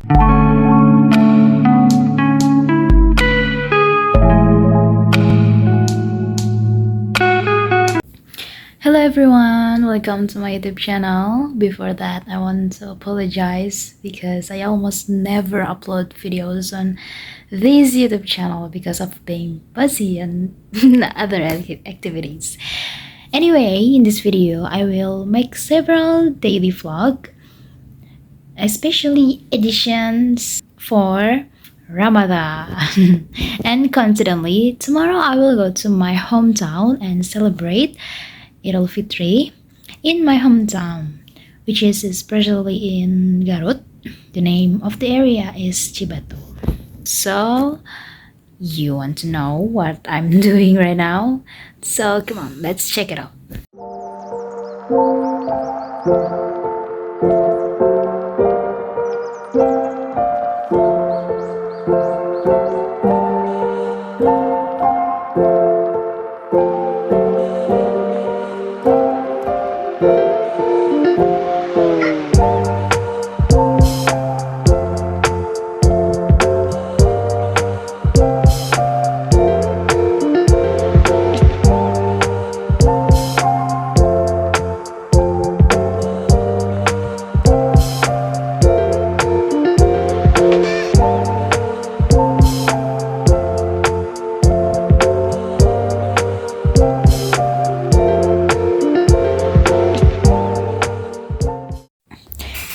Hello everyone, welcome to my YouTube channel. Before that, I want to apologize because I almost never upload videos on this YouTube channel because of being busy and other activities. Anyway, in this video, I will make several daily vlog, especially editions for Ramadan. And coincidentally, tomorrow I will go to my hometown and celebrate Idul Fitri in my hometown, which is especially in Garut. The name of the area is Cibatu. So, you want to know what I'm doing right now? So, come on, let's check it out.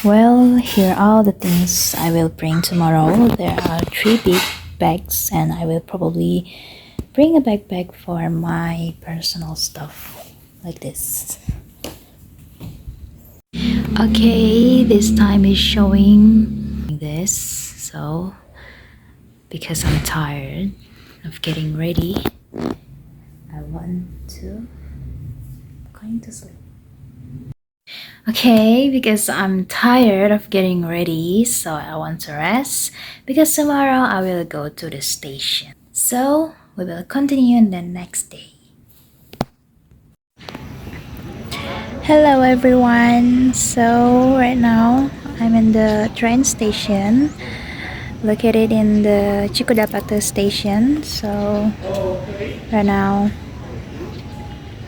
Well, here are the things I will bring tomorrow. There are 3 big bags and I will probably bring a backpack for my personal stuff, like this. Okay, this time is showing this, so because I'm tired of getting ready, I'm going to sleep. Okay, because I'm tired of getting ready, so I want to rest because tomorrow I will go to the station. So we will continue in the next day. Hello everyone, so right now I'm in the train station located in the Cikudapata station. So right now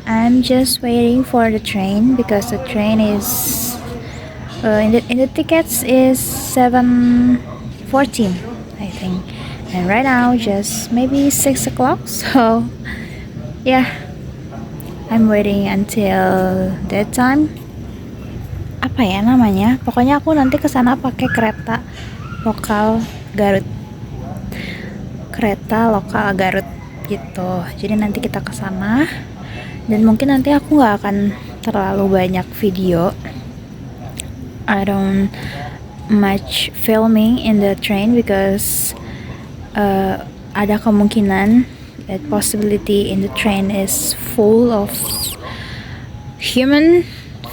I'm just waiting for the train because the train is in the tickets is 7:14, I think, and right now just maybe 6 o'clock. So yeah, I'm waiting until that time. Apa ya namanya? Pokoknya aku nanti kesana pakai kereta lokal Garut, gitu. Jadi nanti kita kesana. Dan mungkin nanti aku nggak akan terlalu banyak video. I don't much filming in the train because ada kemungkinan that possibility in the train is full of human,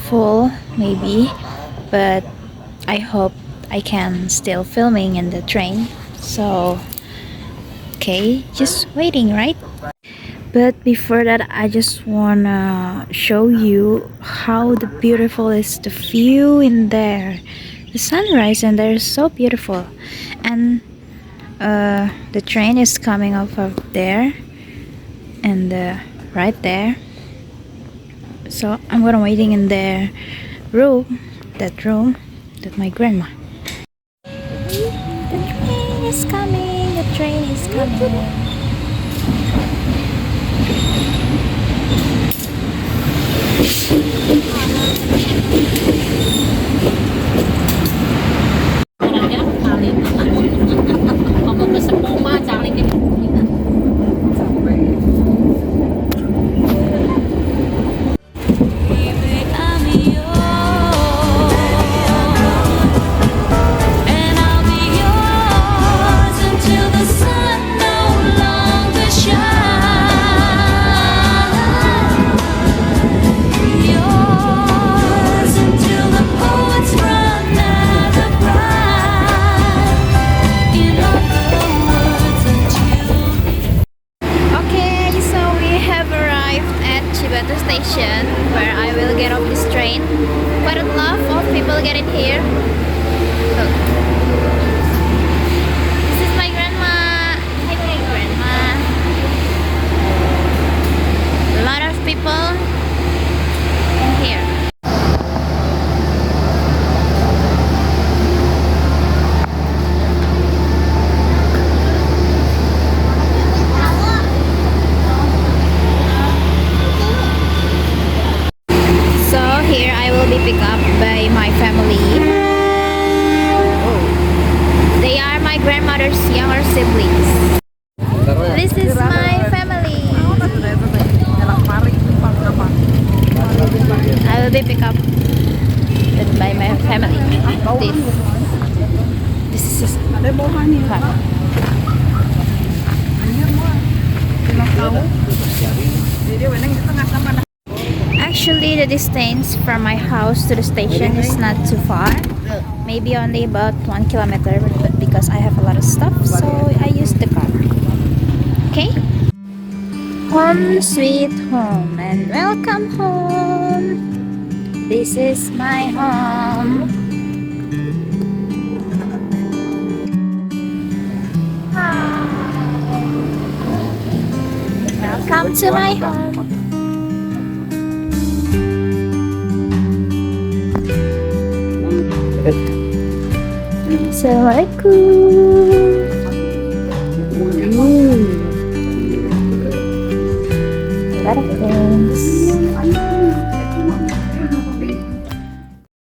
full maybe, but I hope I can still filming in the train. So okay, just waiting, right? But before that, I just wanna show you how beautiful is the view in there. The sunrise in there is so beautiful, and the train is coming off of there, and right there. So I'm gonna waiting in the room that my grandma. The train is coming. The train is coming. Yours until siblings. This is my family. I will be picked up by my family. This is car. Actually, the distance from my house to the station is not too far. Maybe only about 1 kilometer, but because I have a lot of stuff, so I use the car. Okay? Home sweet home and welcome home. This is my home. Welcome to my home. Assalamualaikum. A lot of things.